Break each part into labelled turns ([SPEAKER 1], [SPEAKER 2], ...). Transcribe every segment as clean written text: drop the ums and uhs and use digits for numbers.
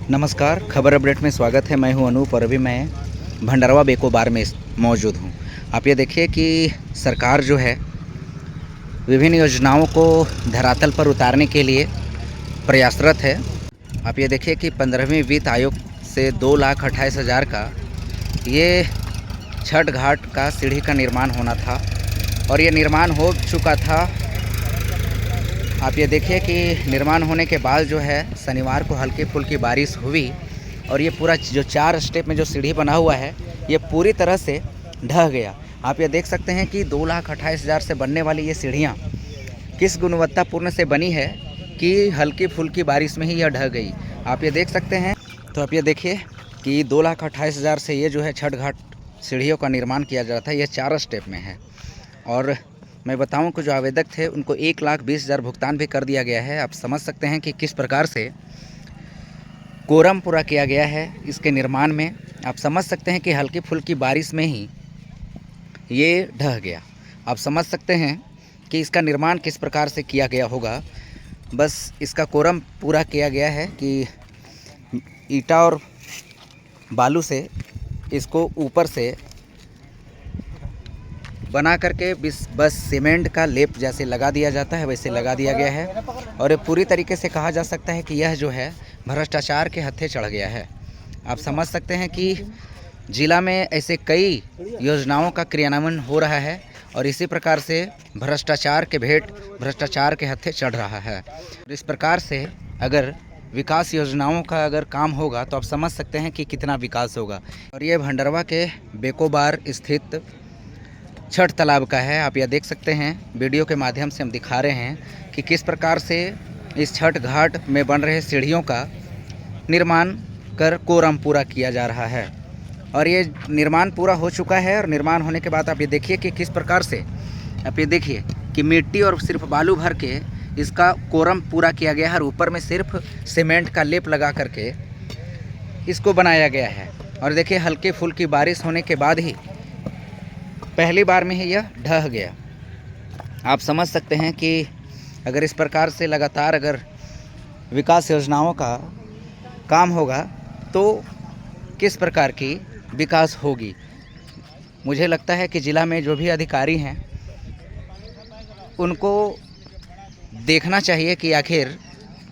[SPEAKER 1] नमस्कार, खबर अपडेट में स्वागत है। मैं हूं अनूप और अभी मैं भंडरवा बेको बार में मौजूद हूं। आप ये देखिए कि सरकार जो है विभिन्न योजनाओं को धरातल पर उतारने के लिए प्रयासरत है। आप ये देखिए कि 15वीं वित्त आयोग से 2,28,000 का ये छठ घाट का सीढ़ी का निर्माण होना था और ये निर्माण हो चुका था। आप ये देखिए कि निर्माण होने के बाद जो है शनिवार को हल्की फुल्की बारिश हुई और ये पूरा जो 4 स्टेप में जो सीढ़ी बना हुआ है ये पूरी तरह से ढह गया। आप ये देख सकते हैं कि 2,28,000 से बनने वाली ये सीढ़ियाँ किस गुणवत्तापूर्ण से बनी है कि हल्की फुल्की बारिश में ही यह ढह गई। आप ये देख सकते हैं। तो आप ये देखिए कि 2,28,000 से ये जो है छठ घाट सीढ़ियों का निर्माण किया जा रहा था। यह 4 स्टेप में है और मैं बताऊं कि जो आवेदक थे उनको 1,20,000 भुगतान भी कर दिया गया है। आप समझ सकते हैं कि किस प्रकार से कोरम पूरा किया गया है इसके निर्माण में। आप समझ सकते हैं कि हल्की फुल्की बारिश में ही ये ढह गया। आप समझ सकते हैं कि इसका निर्माण किस प्रकार से किया गया होगा। बस इसका कोरम पूरा किया गया है कि ईटा और बालू से इसको ऊपर से बना करके बस सीमेंट का लेप जैसे लगा दिया जाता है वैसे लगा दिया गया है और ये पूरी तरीके से कहा जा सकता है कि यह जो है भ्रष्टाचार के हत्थे चढ़ गया है। आप समझ सकते हैं कि जिला में ऐसे कई योजनाओं का क्रियान्वयन हो रहा है और इसी प्रकार से भ्रष्टाचार के भेंट भ्रष्टाचार के हत्थे चढ़ रहा है। इस प्रकार से अगर विकास योजनाओं का अगर काम होगा तो आप समझ सकते हैं कि कितना विकास होगा। और ये भंडरवा के बेको बार स्थित छठ तालाब का है। आप यह देख सकते हैं, वीडियो के माध्यम से हम दिखा रहे हैं कि किस प्रकार से इस छठ घाट में बन रहे सीढ़ियों का निर्माण कर कोरम पूरा किया जा रहा है और ये निर्माण पूरा हो चुका है। और निर्माण होने के बाद आप ये देखिए कि किस प्रकार से आप ये देखिए कि मिट्टी और सिर्फ बालू भर के इसका कोरम पूरा किया गया है और ऊपर में सिर्फ सीमेंट का लेप लगा करके इसको बनाया गया है। और देखिए हल्की फुल्की बारिश होने के बाद ही पहली बार में ही यह ढह गया। आप समझ सकते हैं कि अगर इस प्रकार से लगातार अगर विकास योजनाओं का काम होगा तो किस प्रकार की विकास होगी। मुझे लगता है कि ज़िला में जो भी अधिकारी हैं उनको देखना चाहिए कि आखिर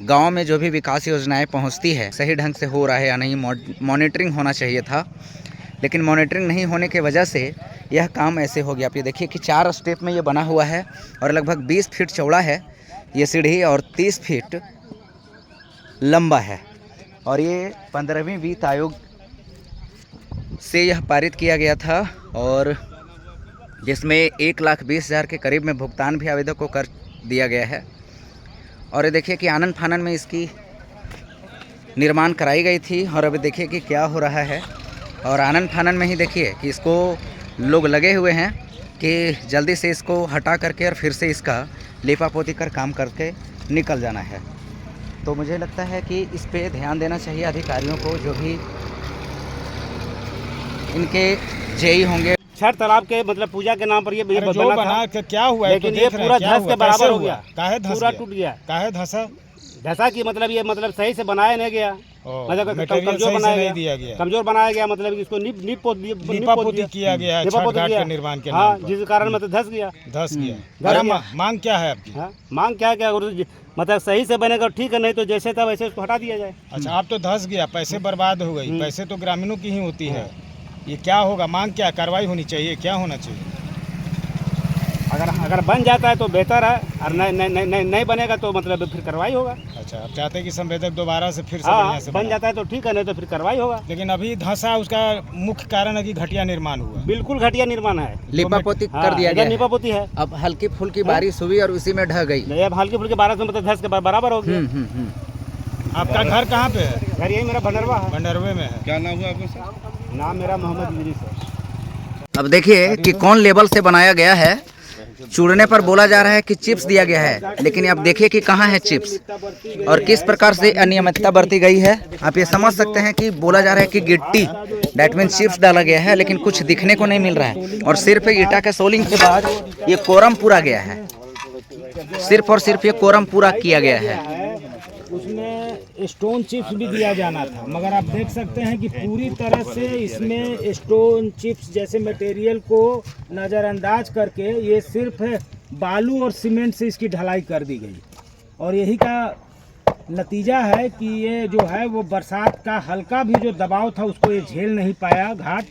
[SPEAKER 1] गांव में जो भी विकास योजनाएं पहुंचती है सही ढंग से हो रहा है या नहीं। मॉनिटरिंग होना चाहिए था, लेकिन मॉनिटरिंग नहीं होने की वजह से यह काम ऐसे हो गया। आप ये देखिए कि 4 स्टेप में ये बना हुआ है और लगभग 20 फीट चौड़ा है ये सीढ़ी और 30 फीट लंबा है। और ये 15वीं वित्त आयोग से यह पारित किया गया था और जिसमें 1,20,000 के करीब में भुगतान भी आवेदक को कर दिया गया है। और ये देखिए कि आनन फानन में इसकी निर्माण कराई गई थी और अभी देखिए कि क्या हो रहा है। और आनन फानन में ही देखिए कि इसको लोग लगे हुए हैं कि जल्दी से इसको हटा करके और फिर से इसका लेपापोती कर काम करके निकल जाना है। तो मुझे लगता है कि इस पे ध्यान देना चाहिए अधिकारियों को, जो भी इनके जेई होंगे।
[SPEAKER 2] छठ तालाब के मतलब पूजा के नाम पर ये
[SPEAKER 3] जो बना क्या हुआ,
[SPEAKER 2] लेकिन ये पूरा धस के बराबर हो गया,
[SPEAKER 3] पूरा
[SPEAKER 2] टूट गया।
[SPEAKER 3] काहे धसा?
[SPEAKER 2] धसा की मतलब ये मतलब सही से बनाया नहीं गया, मतलब कमजोर बनाया गया, कमजोर बनाया गया, मतलब इसको नीपापोती किया गया छठ घाट के निर्माण के नाम पर, जिस कारण मतलब धस गया। मांग क्या है आपकी? मांग क्या है मतलब सही से बनेगा ठीक है, नहीं तो जैसे था वैसे उसको हटा दिया जाए।
[SPEAKER 3] अच्छा, आप तो धस गया, पैसे बर्बाद हो गई, पैसे तो ग्रामीणों की ही होती है। ये क्या होगा? मांग क्या? कार्रवाई होनी चाहिए, क्या होना चाहिए?
[SPEAKER 2] अगर बन जाता है तो बेहतर है और नहीं बनेगा तो मतलब फिर कार्रवाई होगा।
[SPEAKER 3] अच्छा, आप चाहते हैं कि संवेदक दोबारा से फिर से
[SPEAKER 2] बढ़िया से बन जाता है तो ठीक है, नहीं तो फिर कार्रवाई होगा।
[SPEAKER 3] लेकिन अभी धंसा उसका मुख्य कारण है कि घटिया निर्माण हुआ।
[SPEAKER 2] बिल्कुल घटिया निर्माण है,
[SPEAKER 1] लिपापोती कर दिया गया,
[SPEAKER 2] लिपापोती है।
[SPEAKER 1] अब हल्की फुल्की बारिश हुई और उसी में ढह गई।
[SPEAKER 2] अब हल्की फुल्की बारिश में मतलब धस के बराबर हो गया।
[SPEAKER 3] आपका घर कहाँ पे है?
[SPEAKER 2] घर यही मेरा भंडरवा है।
[SPEAKER 3] भंडरवे में है।
[SPEAKER 2] क्या नाम हुआ आपका? नाम मेरा मोहम्मद इदरीस है।
[SPEAKER 1] अब देखिए कि कौन लेवल से बनाया गया है। चूड़ने पर बोला जा रहा है कि चिप्स दिया गया है, लेकिन आप देखिए कि कहाँ है चिप्स और किस प्रकार से अनियमितता बरती गई है। आप ये समझ सकते हैं कि बोला जा रहा है कि गिट्टी डेट मीन चिप्स डाला गया है, लेकिन कुछ दिखने को नहीं मिल रहा है। और सिर्फ ईटा के सोलिंग के बाद ये कोरम पूरा गया है, सिर्फ और सिर्फ ये कोरम पूरा किया गया है।
[SPEAKER 2] उसमें
[SPEAKER 3] स्टोन चिप्स भी दिया जाना था, मगर आप देख सकते हैं कि पूरी तरह से इसमें स्टोन चिप्स जैसे मटेरियल को नज़रअंदाज करके ये सिर्फ बालू और सीमेंट से इसकी ढलाई कर दी गई। और यही का नतीजा है कि ये जो है वो बरसात का हल्का भी जो दबाव था उसको ये झेल नहीं पाया घाट।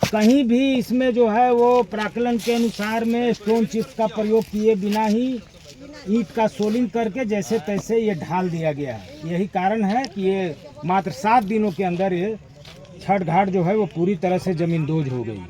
[SPEAKER 3] कहीं भी इसमें जो है वो प्राकलन के अनुसार में स्टोन चिप्स का प्रयोग किए बिना ही ईंट का सोलिंग करके जैसे तैसे ये ढाल दिया गया है। यही कारण है कि ये मात्र 7 दिनों के अंदर ये छठ घाट जो है वो पूरी तरह से ज़मींदोज हो गई।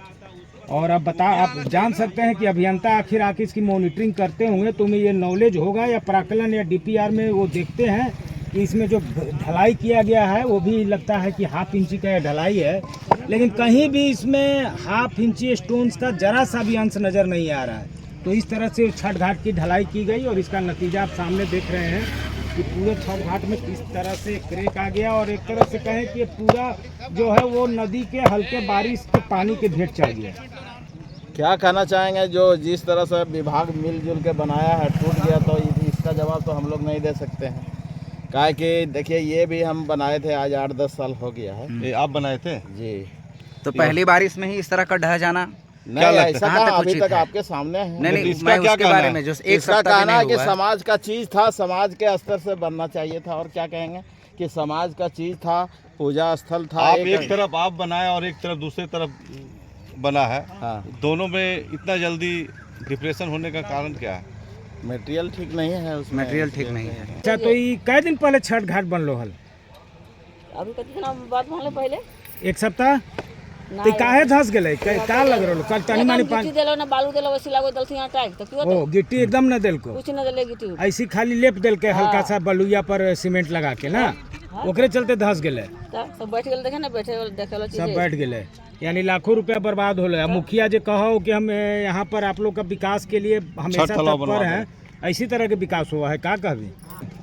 [SPEAKER 3] और अब आप जान सकते हैं कि अभियंता आखिर इसकी मॉनिटरिंग करते होंगे, तुम्हें ये नॉलेज होगा या प्राकलन या डीपीआर में वो देखते हैं कि इसमें जो ढलाई किया गया है वो भी लगता है कि ½ इंची का ढलाई है, लेकिन कहीं भी इसमें ½ इंची स्टोन्स का जरा सा भी अंश नज़र नहीं आ रहा है। तो इस तरह से छठ घाट की ढलाई की गई और इसका नतीजा आप सामने देख रहे हैं कि पूरे छठ घाट में किस तरह से क्रेक आ गया। और एक तरह से कहें कि पूरा जो है वो नदी के हल्के बारिश के पानी के भेंट चढ़ गया।
[SPEAKER 4] क्या कहना चाहेंगे, जो जिस तरह से विभाग मिलजुल के बनाया है टूट गया, तो इसका जवाब तो हम लोग नहीं दे सकते हैं। काहे कि देखिए ये भी हम बनाए थे, आज 8-10 साल हो गया है।
[SPEAKER 5] ये आप बनाए थे
[SPEAKER 4] जी।
[SPEAKER 1] तो पहली बारिश में ही इस तरह का ढह जाना
[SPEAKER 4] नहीं, ऐसा कहा अभी तक आपके सामने है।
[SPEAKER 1] नहीं, मैं उसके बारे में जो एक
[SPEAKER 4] इसका कहना है कि समाज का चीज था, समाज के स्तर से बनना चाहिए था। और क्या कहेंगे कि समाज का चीज था, पूजा स्थल था।
[SPEAKER 5] आप एक तरफ आप बनाए और एक तरफ दूसरी तरफ बना है।
[SPEAKER 4] हाँ।
[SPEAKER 5] दोनों में इतना जल्दी डिप्रेशन होने का कारण क्या है?
[SPEAKER 4] मटेरियल ठीक नहीं है उसमें।
[SPEAKER 1] मटेरियल ठीक नहीं है।
[SPEAKER 3] अच्छा, तो ये कै दिन पहले छठ घाट बनलो हल?
[SPEAKER 6] अभी कितना बात बनले पहले
[SPEAKER 3] 1 सप्ताह। तो काहे धस गेले? का लग रहलो? कल तनी मानी पानी
[SPEAKER 6] देलो ना, बालू देलो, वैसे लागो दलसी आटा तो क्यों?
[SPEAKER 3] ओ गिट्टी एकदम न देल को,
[SPEAKER 6] कुछ न देले गिट्टी,
[SPEAKER 3] ऐसी खाली लेप देल के हल्का सा बलुइया पर सीमेंट लगा के ना, ओकरे चलते धस गेले।
[SPEAKER 6] सब बैठ गेल, देखे ना बैठे देखेलो चीज
[SPEAKER 3] सब बैठ गेले, यानी लाखों रुपया बर्बाद होले। मुखिया जे कहो कि हम यहाँ पर आप लोग का विकास के लिए हमेशा तत्पर हैं, इसी तरह के विकास हुआ है, का कहबी?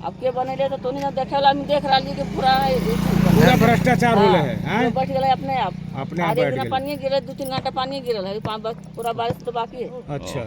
[SPEAKER 6] अब के बनेले तो तोनी ना देखेला, हम देख रहली कि
[SPEAKER 3] पूरा भ्रष्टाचार होले है। हैं?
[SPEAKER 6] बैठ गेले अपने आप
[SPEAKER 3] बैठ गेले।
[SPEAKER 6] पानी गिरे, 2-3 घंटा पानी गिरल है, पूरा बारिश तो बाकी है।
[SPEAKER 3] अच्छा।